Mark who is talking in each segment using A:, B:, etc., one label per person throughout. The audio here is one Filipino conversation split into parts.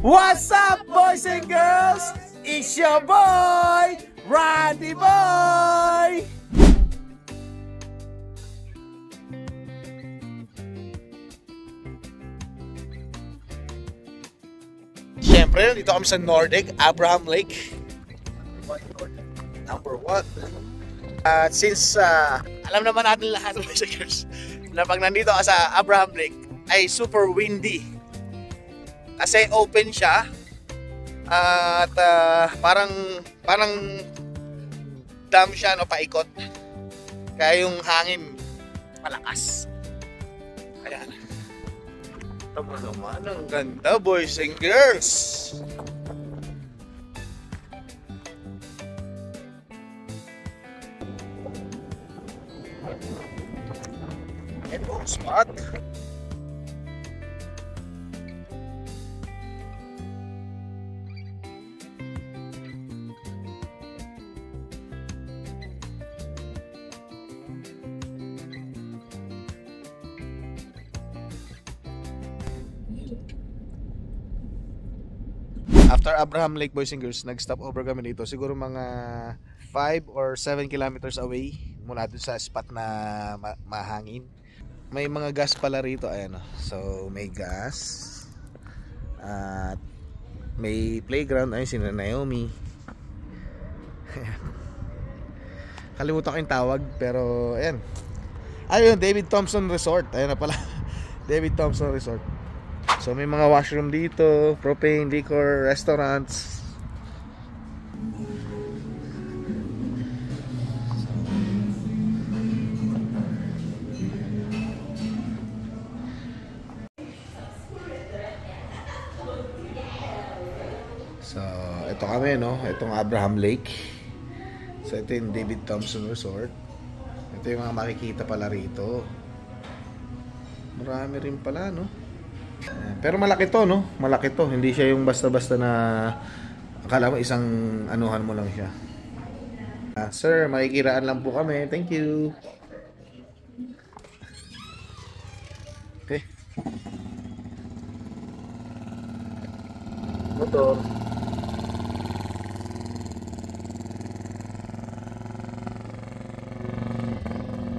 A: What's up, boys and girls? It's your boy, Randy Boy! Siyempre, dito kami sa Nordic, Abraham Lake. Number 1. At since alam naman natin lahat, boys and girls, na pag nandito ka sa Abraham Lake ay super windy. Kasi open siya at parang dam siya, no, paikot. Kaya yung hangin malakas. Kaya tama naman, ang ganda, boys and girls. Ito ang spot. After Abraham Lake, boys and girls, nag-stop over kami dito. Siguro mga 5 or 7 kilometers away mula dun sa spot na mahangin. May mga gas pala rito, ayan o. So may gas at may playground. Ayun, si Naomi. Kalimutan ko yung tawag, pero ayan. Ayun, David Thompson Resort. Ayun na pala. David Thompson Resort. So may mga washroom dito, propane, liquor, restaurants. So ito kami, no? Itong Abraham Lake. So ito yung David Thompson Resort. Ito yung mga makikita pala rito. Marami rin pala, no? Pero malaki to, no? Malaki to. Hindi siya yung basta-basta na akala mo isang anuhan mo lang siya. Sir, makikiraan lang po kami. Thank you. Okay. Motor.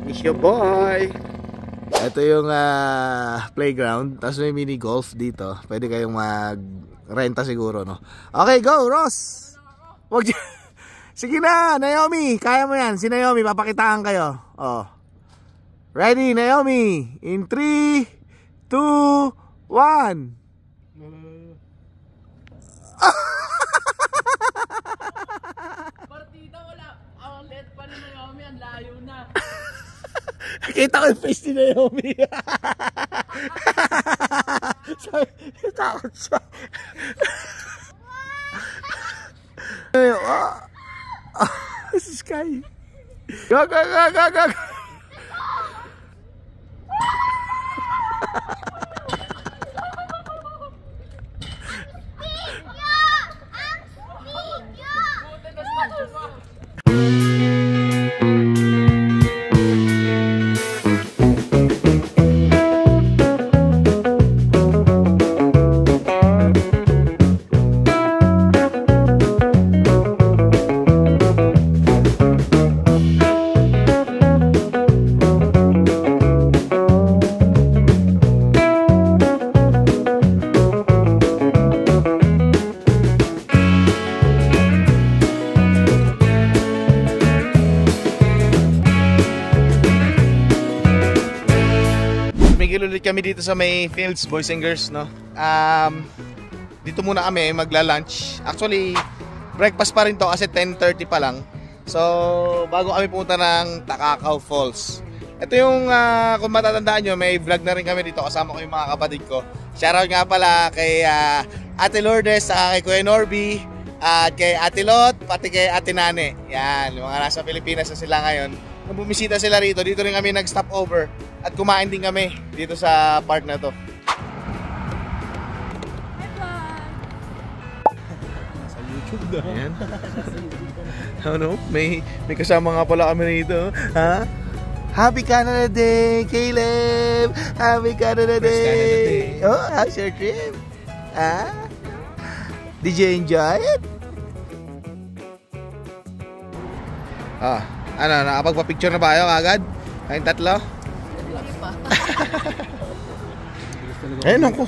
A: It's your boy. Ito yung playground. Tapos may mini golf dito. Pwede kayong mag-renta siguro, no? Okay, go, Ross! Sige na, Naomi! Kaya mo yan. Si Naomi, papakitaan kayo. Oh. Ready, Naomi? In 3, 2, 1.
B: Partida, wala. Ang let pa ni Naomi, ang layo na.
A: Kita ko yung face ni Naomi. Takot siya. This is Sky. Go, go, go, go, go. Ulit kami dito sa may fields, boys and girls, no? Dito muna kami magla-lunch. Actually, breakfast pa rin to kasi 10:30 pa lang. So, bago kami pumunta ng Takakaw Falls. Ito yung, kung matatandaan nyo, may vlog na rin kami dito. Kasama ko yung mga kapatid ko. Shoutout nga pala kay Ate Lourdes, kay Kuya Norby, at kay Ate Lot, pati kay Ate Nane. Yan, yung mga nasa Pilipinas na sila ngayon. Nung bumisita sila rito, dito rin kami nag-stop over. At kumain din kami dito sa park na to. Sa YouTube na. Ayan. Ano? May kasama nga pala kami rito. Ha? Happy Canada Day, Caleb! Happy Canada Day! Oh, how's your trip? Ah? Did you enjoy it? Ano, nakapagpa-picture na ba kayo agad? Kayong tatlo?
B: Hindi pa.
A: Ayun ako.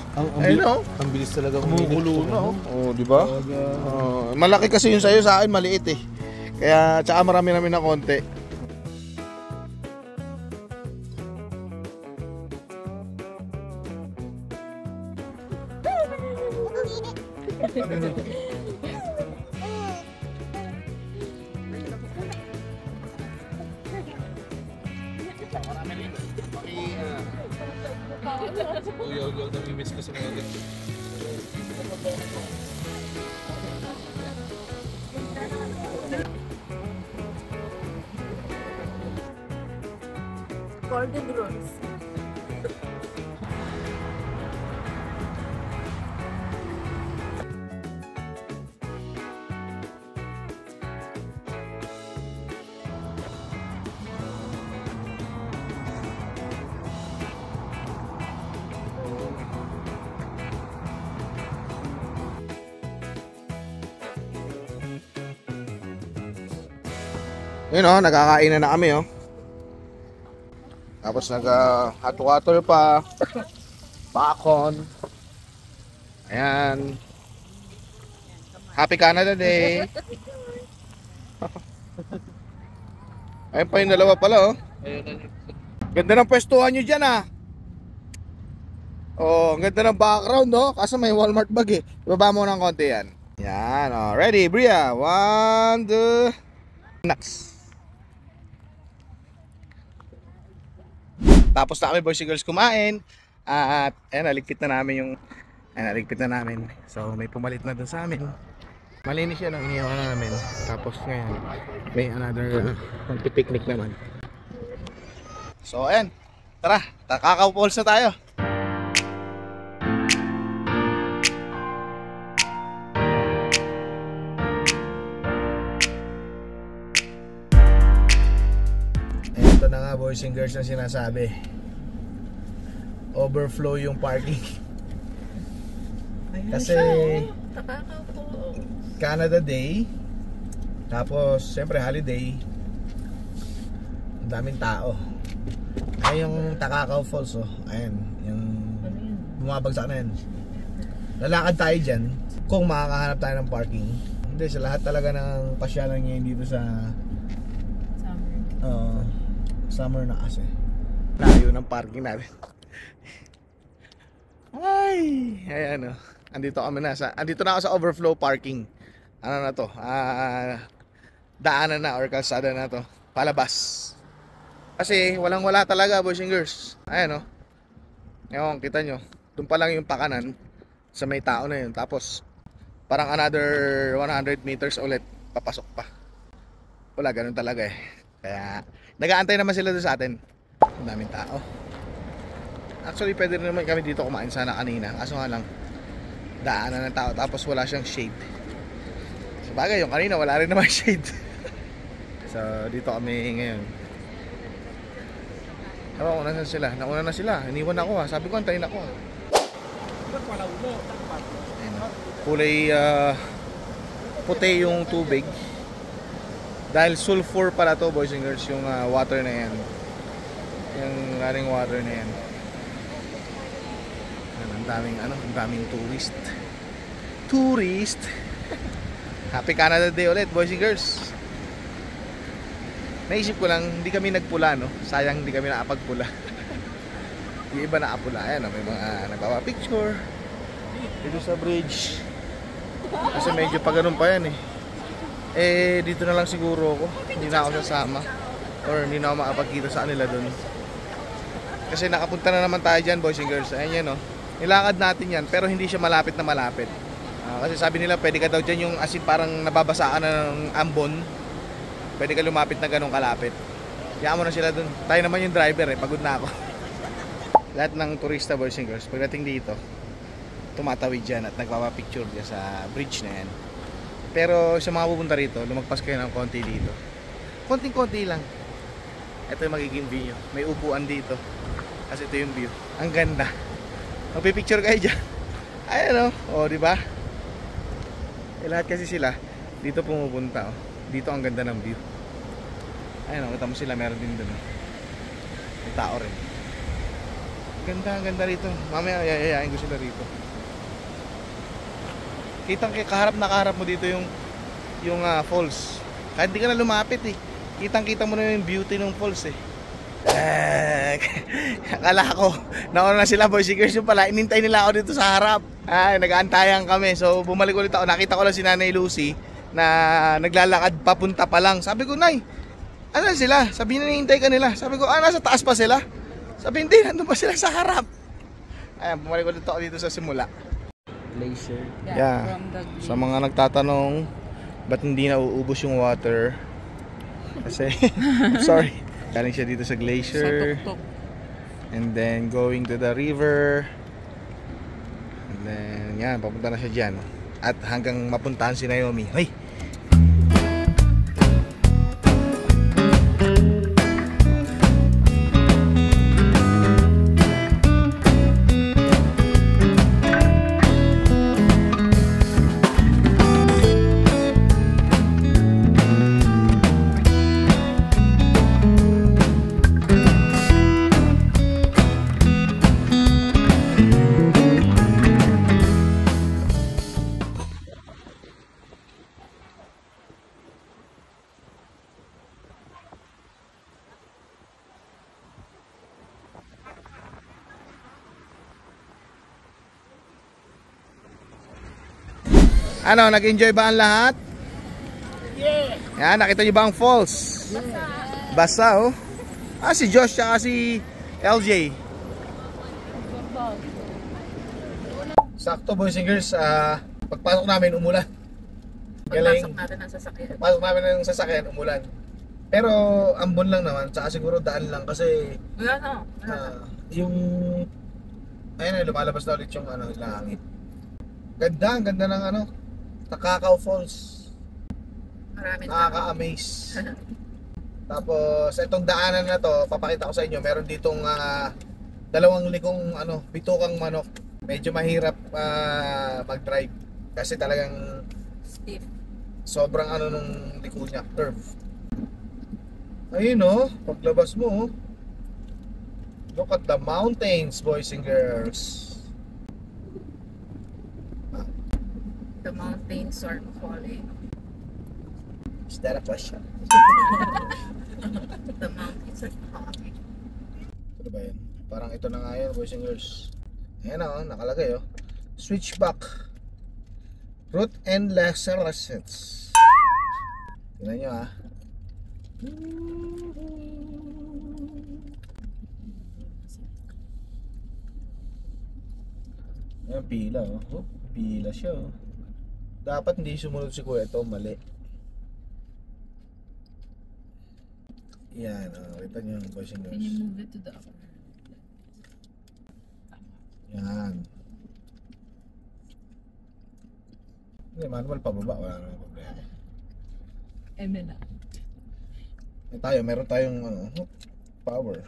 A: Ayun ako.
C: Ang bilis talaga
A: Kumukulo na oh. Oh, di ba? Malaki kasi yung sa'yo, sa akin maliit eh. Kaya tsaka marami namin na konti.
C: Uyaw-uyaw na mimiss ko sa mga ganito.
B: Golden Rose.
A: Yun oh, nagkakain na kami oh. Tapos hot water pa. Bakon. Ayan. Happy Canada Day. Ayun pa yung dalawa pala oh. Ganda ng pwestuhan nyo dyan ah. Oh, ang ganda ng background oh. Kaso may Walmart bag eh. Ibaba mo ng konti yan. Yan oh. Ready, Bria? 1, 2. Next. Tapos na kami boys and girls kumain. At ayan, naligpit na namin. So may pumalit na dun sa amin. Malinis yan ang inihaw na namin. Tapos ngayon may another picnic naman. So ayan, tara, Takakaw Falls na tayo. Ito na nga boys and girls na sinasabi. Overflow yung parking. Kasi
B: Takakaw po.
A: Canada Day. Tapos siyempre holiday. Ang daming tao. Ay yung Takakaw Falls oh. Ayan, yung bumabagsak na yan. Lalakad tayo dyan kung makakahanap tayo ng parking. Hindi, sa lahat talaga ng pasyalan ngayon dito sa summer na kasi. Layo ng parking natin. Ay, ayan oh. Andito na ako sa overflow parking. Ano na to? Daanan na or kalsada na to. Palabas. Kasi walang-wala talaga boys and girls. Ayan oh. Ewan, kita nyo. Doon pa lang yung pakanan sa may tao na yun. Tapos parang another 100 meters ulit papasok pa. Wala, ganun talaga eh. Kaya nag-aantay naman sila doon sa atin. Ang daming tao. Actually pwede rin naman kami dito kumain sana kanina. Kaso nga lang daanan ng tao tapos wala siyang shade. Sa bagay yung kanina wala rin naman shade. So dito kami ngayon. Ewan ko nasan sila. Nauna na sila. Iniwan ako ha. Sabi ko antayin ako. Kulay puti yung tubig. Dahil sulfur pala to boys and girls yung water na yan. Yung running water na yan. Ang daming tourist. Happy Canada Day ulit boys and girls. Naisip ko lang, hindi kami nagpula no. Sayang hindi kami nakapagpula. Yung iba nakapula. Ayan, may mga nagpapapicture dito sa bridge. Kasi medyo pa ganun pa yan eh. eh dito na lang siguro ako. Hindi na ako sasama. Or hindi na ako makapagkita sa kanila dun. Kasi nakapunta na naman tayo dyan, boys and girls. Ayan yan, no. Nilakad natin yan, pero hindi siya malapit na malapit. Kasi sabi nila, pwede ka daw dyan yung asin parang nababasa ka na ng ambon. Pwede ka lumapit na ganun kalapit. Kaya mo na sila dun. Tayo naman yung driver pagod na ako. Lahat ng turista, boys and girls, pagdating dito, tumatawid dyan at nagpapapicture dyan sa bridge na yan. Pero sa mga pupunta rito, lumagpas kayo ng konti dito. Konting-konti lang. Ito yung magiging view nyo. May upuan dito. Kasi ito yung view. Ang ganda. Magpipicture kayo dyan. Ayan o. O, diba? Lahat kasi sila dito pumupunta. O. Dito ang ganda ng view. Ayan o. Kita mo sila. Meron din doon. May tao rin. Ganda, ang ganda rito. Mamaya yayayain ko sila rito. Kitang kaharap na kaharap mo dito yung falls. Kahit di ka na lumapit Kitang-kita mo na yung beauty ng falls Akala ko nauna na sila, boys and girls. Yung pala, inintay nila ako dito sa harap. Nag-aantayan kami. So bumalik ulit ako. Nakita ko lang si Nanay Lucy na naglalakad papunta pa lang. Sabi ko, Nay, ano sila? Sabi niya, hinihintay ka nila. Sabi ko, nasa taas pa sila? Sabi, hindi, nandun pa sila sa harap. Ayan, bumalik ulit ako dito sa simula.
C: Glacier.
A: Yeah. Sa mga nagtatanong ba't hindi na uubos yung water, kasi I'm sorry, galing siya dito sa glacier,
B: Sa tuktok.
A: and then going to the river, and then yan, papunta na siya dyan at hanggang mapuntahan si Naomi. Hey! Ano, nag-enjoy ba ang lahat?
B: Yeah.
A: Yan, nakita niyo ba ang falls? Basa, oh. Si Josh tsaka si LJ. Sakto, boys and girls, pagpasok namin umulan.
B: Pagpasok natin ang sasakyan.
A: Pagpasok namin ng sasakyan, umulan. Pero ambon lang naman, tsaka siguro daan lang kasi
B: Wala na.
A: yung ayun, lumalabas na ulit yung langit. Ganda, ang ganda ng Takakaw Falls.
B: Marami na.
A: Nakaka-amaze. Tapos itong daanan na to, papakita ko sa inyo, meron ditong dalawang likong bitukang manok. Medyo mahirap mag-drive kasi talagang
B: Stiff.
A: sobrang nung liko niya, curve. Ayun paglabas mo look at the mountains, boys and girls.
B: The mountains are falling.
A: Is that a question?
B: The mountains are falling.
A: Ano ba yun? Parang ito na nga yun, boys and girls. Ayan nakalagay switchback route and lesser lessons. Tingnan nyo Ayan, pila pila siya Dapat hindi sumunod si Kuya, ito mali. Yan, kita nyo yung boys and girls.
B: Can you move it to the upper?
A: Yan. Hindi, manual pababa, wala namang problema.
B: Na.
A: Meron tayong power.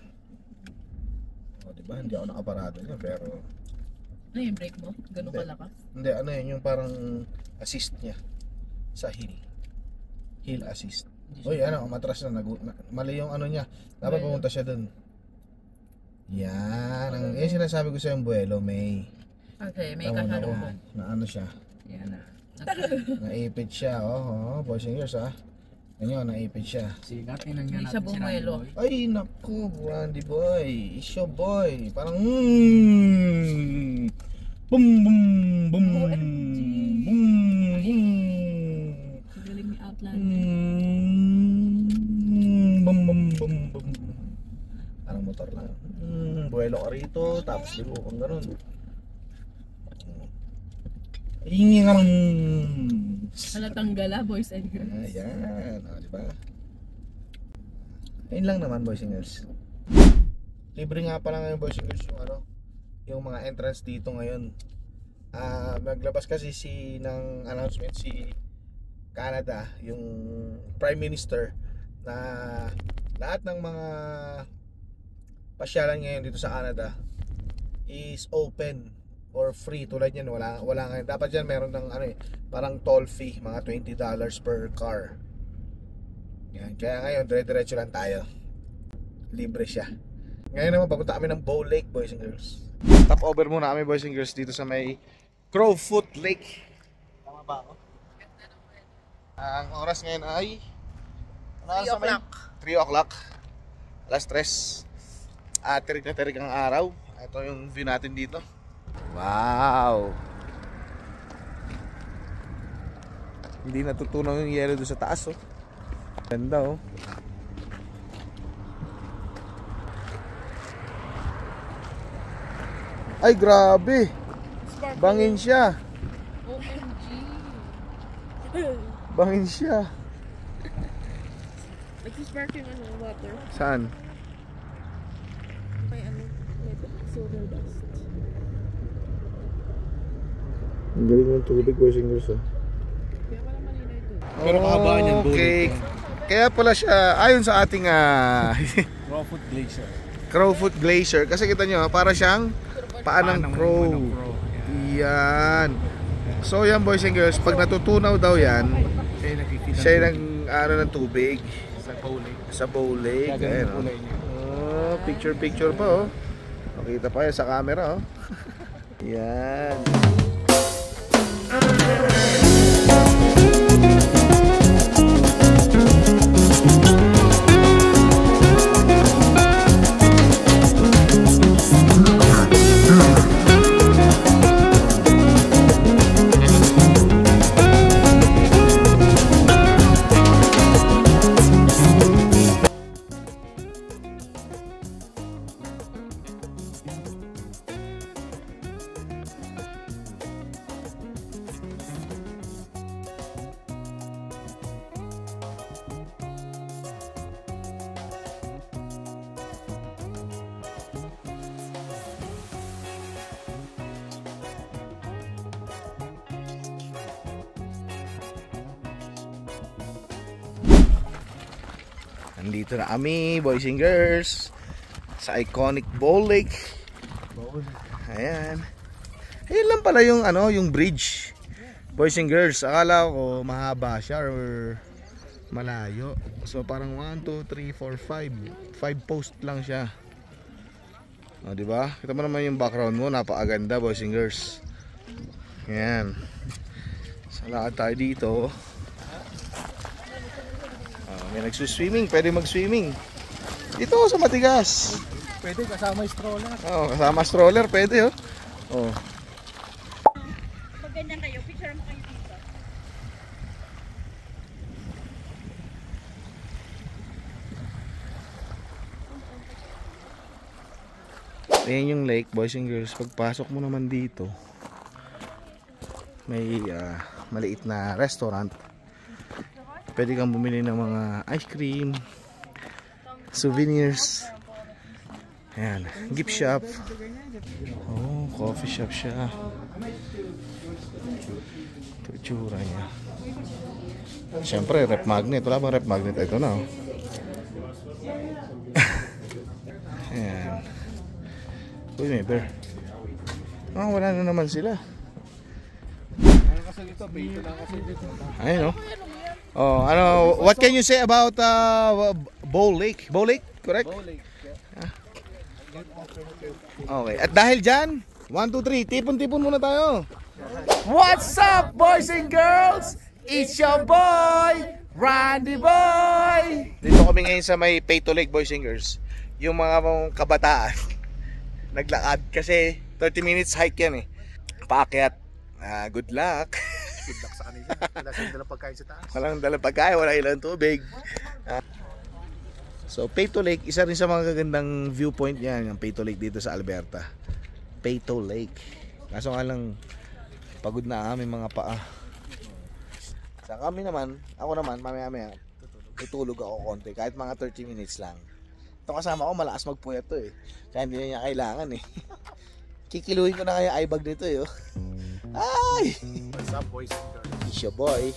A: Diba, hindi ako nakaparado niya, pero
B: Ano yung brake mo? Ganun kalakas?
A: hindi, yun yung parang assist niya sa hill assist. Uy, matras na, mali yung niya. Dapat pumunta siya dun. Yan, yung sinasabi ko sa yung buwelo, may
B: Okay, may kasalubong.
A: na siya.
B: Yan na.
A: Naipit siya, boys and girls Ganyan, naipit siya.
C: Sigatin lang
B: Hindi siya bumuelo.
A: Ay, naku, Brandy boy. Is your boy. Parang boom, boom, boom, boom, boom.
B: Outlander.
A: Bum bum bum bum. Parang motor lang. Buwelo ka rito, tapos ligo kang ganun. Ingang.
B: Halatang gala, boys and girls.
A: Ayan, diba? Ayun lang naman, boys and girls. Libre nga pala ngayon, boys and girls, yung mga entrance dito ngayon. Naglabas kasi ng announcement si Canada, yung Prime Minister, na lahat ng mga pasyalan ngayon dito sa Canada is open or free. Tulad yan, wala ngayon. Dapat yan meron ng parang toll fee, mga $20 per car. Yan. Kaya ngayon, dire-diretso lang tayo. Libre siya. Ngayon naman, papunta kami ng Bow Lake, boys and girls. Stop over muna kami, boys and girls, dito sa may Crowfoot Lake. Tama ba ako? Ang oras ngayon ay
B: 3 o'clock.
A: 3 o'clock. Alas 3. Tirik na tirik ang araw. Ito yung view natin dito. Wow! Hindi natutunaw yung yelo doon sa taas, oh. Ganda, oh. Ay, grabe! Bangin siya.
B: OMG.
A: Bangin siya.
B: Nag-sparkling water.
A: Saan?
B: May silver dust.
A: Ang galing ng tubig, boys and girls, oh.
B: Kaya pala malinaw ito.
C: Pero kahabaan yan,
A: Okay. Kaya pala siya, ayon sa ating
C: Crowfoot Glacier.
A: Crowfoot Glacier. Kasi kita nyo, para siyang paan ng crow. Yan. So yan, boys and girls, pag natutunaw daw yan, siya yung ng tubig
C: Sa Bow Lake.
A: sa Bow Lake. Ayan, oh. Oh, picture pa, oh. Makita pa yan sa camera, oh. Yan. Nandito na kami, boys and girls, sa iconic Bow Lake. Ayan. Ayan lang pala yung yung bridge. Boys and girls, akala ko mahaba siya or malayo. So parang 1, 2, 3, 4, 5. 5 post lang siya. O, di ba? Kita mo naman yung background mo, napakaganda, boys and girls. Ayan. So lakad tayo dito. May nagsuswimming, pwede mag-swimming. Dito sa matigas.
C: Pwede kasama yung stroller.
A: Oo, kasama stroller, pwede, oh. Oh.
B: Pag ganyan kayo, picture mo kayo dito.
A: Ayan yung lake, boys and girls. Pagpasok mo naman dito, may maliit na restaurant. Pwede kang bumili ng mga ice cream, souvenirs. Ayan, gift shop. Oh, coffee shop siya. Ito itsura niya. Siyempre, rep magnet. Wala bang rep magnet? Ito na, oh. Ayan. Uy, may bear. Wala na naman sila. Ayun, oh. Oh, what can you say about Bow Lake? Bow Lake, correct?
C: Bow Lake, yeah.
A: Okay, at dahil dyan, 1, 2, 3, tipon-tipon muna tayo. What's up, boys and girls? It's your boy, Randy Boy! Dito kami ngayon sa may Peyto Lake, boys and girls. Yung mga kabataan, naglakad kasi 30 minutes hike yan, eh. Paakyat. Good luck.
C: Good luck sa kanila. Wala silang dalang pagkain sa taas.
A: Walang dalang pagkain, wala ilang tubig. So, Peyto Lake, isa rin sa mga gagandang viewpoint yan, yung Peyto Lake dito sa Alberta. Peyto Lake. Kaso nga lang, pagod na aming mga paa. Sa kami naman, ako naman, mamaya-maya, tutulog ako konti, kahit mga 30 minutes lang. Ito kasama ko, malakas magpuyat to eh. Kaya hindi na niya kailangan eh. Kikiluhin ko na kaya eyebag nito eh. Ay!
C: What's up, boys and girls?
A: It's your boy.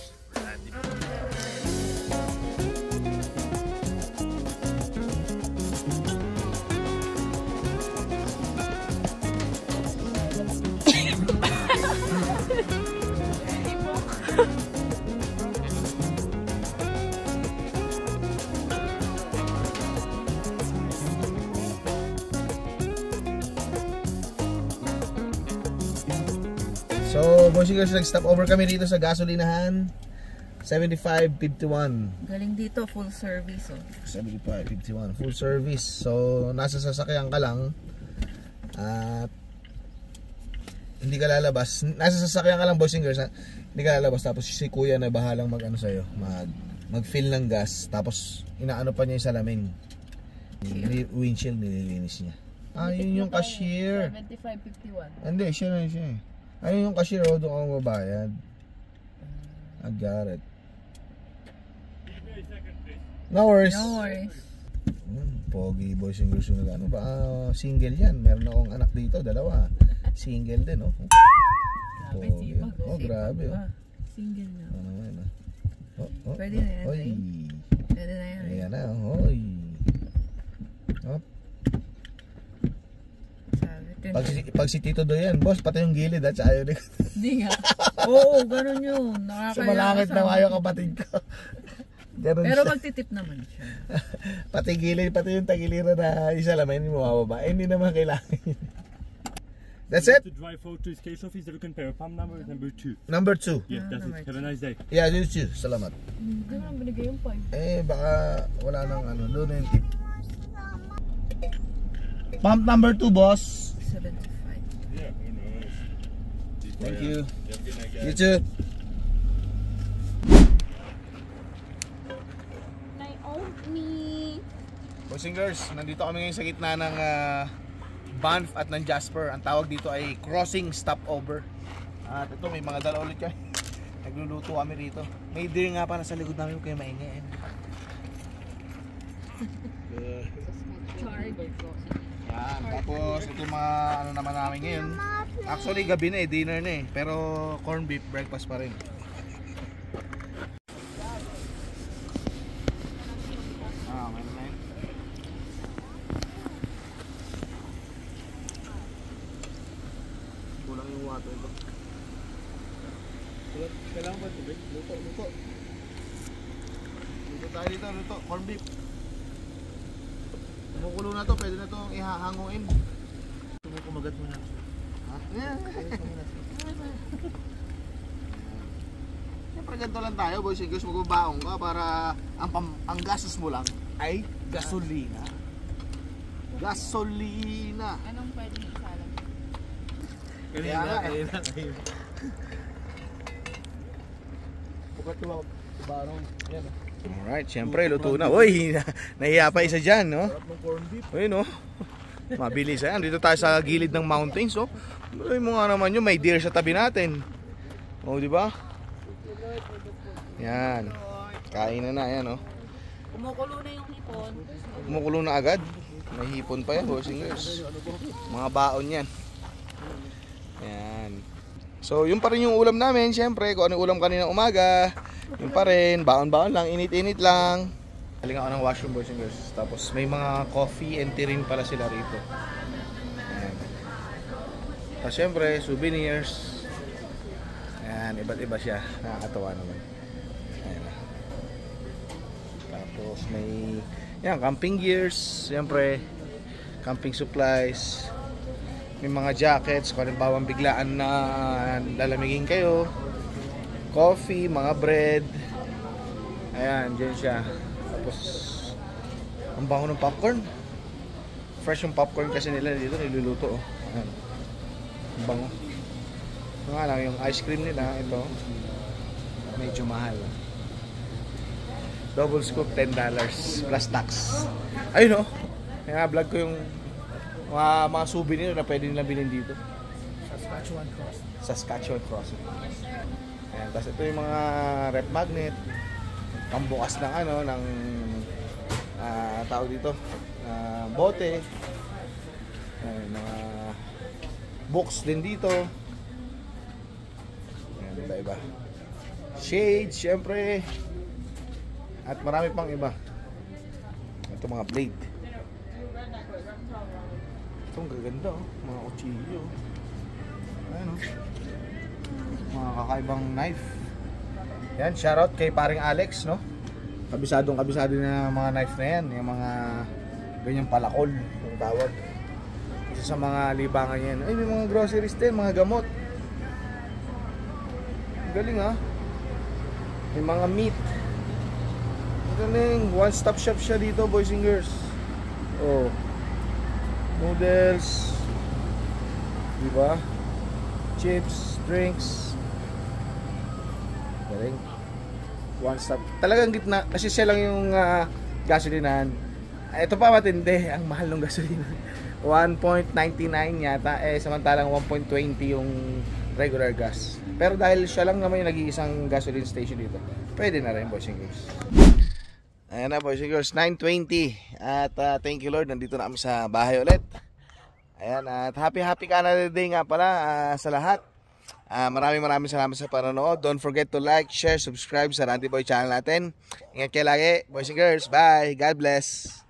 A: So, boys and girls, nag-stop over kami dito sa gasolinahan. 75.51.
B: Galing dito, full service oh.
A: 75.51. Full service. So, nasa sasakyan ka lang. At hindi ka lalabas. Nasa sasakyan ka lang, boys and girls. Hindi ka lalabas. Tapos si kuya na bahalang mag-ano sa'yo. Mag-fill ng gas. Tapos, inaano pa niya yung salamin. Windshield, nililinis niya. Ah, yun yung cashier.
B: 75.51.
A: Hindi, siya na siya eh. Ayun yung cashier, doon ako mabayad. I got it. No worries.
B: No worries.
A: Pogi boys and girls yung ano ba? Single yan. Meron akong anak dito, dalawa. Single din, oh.
B: Grabe, sipag.
A: Oh, grabe, oh.
B: Single na.
A: Ano naman, oh.
B: Pwede na yan,
A: Oy.
B: Pwede na yan.
A: Ayan na, hoy. Oh. Pag si Tito do yan, boss, pati yung gilid at saka yun.
B: Hindi nga. Oo, ganun yun.
A: Sa malangit na kayo kapatid ko. Ganun
B: pero
A: siya.
B: magtitip naman siya.
A: Pati gilid, pati yung tagilira na isa laman, hindi mo mababa. Eh, hindi naman kailangan yun. That's it?
D: To drive forward to his case office, they can pair pump number is number 2.
A: Number 2.
D: Yes, that's it. Have a nice day.
A: Yeah, you too. Salamat.
B: Ganun ang binigay yung 5.
A: Eh, baka wala nang ano, doon na yung tip. Pump number 2, boss.
B: 75.
D: Yeah, who knows?
A: Thank you.
D: Have a good night, guys.
A: You too. Boys and girls, nandito kami ngayon sa gitna ng Banff at ng Jasper. Ang tawag dito ay crossing stopover. At ito, may mga dala ulit yan. Nagluluto kami rito. May deer nga pa nasa likod namin kaya maingay. Yan, tapos ito yung mga ano naman namin ngayon. Actually gabi na eh, dinner na eh. Pero corned beef breakfast pa rin. Meron na yun. Kulang yung water ito. Kailangan ba tubig? Luto. Luto tayo dito, luto. Corned beef. Kumukulo na to, pwede na itong ihahanguin.
C: Kumagat mo na.
A: Ha? Siyempre ganito lang tayo, boys and girls, magbabaong ka para ang gastos mo lang ay gasolina. Gasolina.
B: Anong pwede isalang?
C: Kanina.
A: Bukat ko barong. Yan. Alright, siyempre luto na. Uy, nahiya pa isa dyan, no? Uy, no? Mabilis yan. Dito tayo sa gilid ng mountains, oh. Uy mo nga naman yun, may deer sa tabi natin. Oh, di ba? Yan. Kain na, yan, oh.
B: Kumukulo na yung hipon.
A: Kumukulo na agad. May hipon pa yan, boys and girls. Mga baon yan. Yan. So, yun pa rin yung ulam namin, siyempre. Kung ano ulam kanina umaga. Yun pa rin, baon-baon lang, init-init lang. Galing ako ng washroom, boys and girls. Tapos may mga coffee and tea rin pala sila rito. Ayan. Tapos syempre, souvenirs. Ayan, iba't iba siya. Nakakatawa naman. Ayan. Tapos may, yan, camping gears. Syempre, camping supplies. May mga jackets, kung halimbawa biglaan na lalamigin kayo. Coffee, mga bread. Ayan, dyan siya. Tapos ang bango ng popcorn. Fresh yung popcorn kasi nila dito, niluluto, oh. Ayan. Ang bango. Nga lang, yung ice cream nila, ito. medyo mahal. Double scoop, $10 plus tax. Ayun, no? Kaya vlog ko yung mga souvenir na pwede nilang bilhin dito. Saskatchewan Crossing. Ayan, tapos ito yung mga rep magnet, pambukas ng ano, ng tawag dito, bote. Ayan, mga books din dito. Ayan, iba-iba. Shades, syempre. At marami pang iba. Ito mga blade. Ito ang gaganda, oh. Mga kutsilyo. Ayan, oh. Mga kakaibang knife. Yan, shoutout kay paring Alex, no? Kabisado na mga knife na yan. Yung mga ganyang palakol, yung tawag. Isa sa mga libangan yan. Ay, may mga groceries din, mga gamot. Galing, ha? May mga meat. Galing, one-stop shop siya dito, boys and girls. Oh. Noodles. Diba? Chips, drinks. Galing. One stop. Talagang gitna. Kasi siya lang yung gasolinahan. Ito pa matindi. Ang mahal ng gasolina. 1.99 yata. Samantalang 1.20 yung regular gas. Pero dahil siya lang naman yung nag-iisang gasoline station dito, pwede na rin, boys and girls. Ayan na, boys and girls. 9:20. At thank you Lord. Nandito na kami sa bahay ulit. Ayan. At happy Canada Day nga pala sa lahat. Maraming salamat sa panonood. Don't forget to like, share, subscribe sa Randy Boy channel natin. Ingat kayo lagi, boys and girls. Bye. God bless.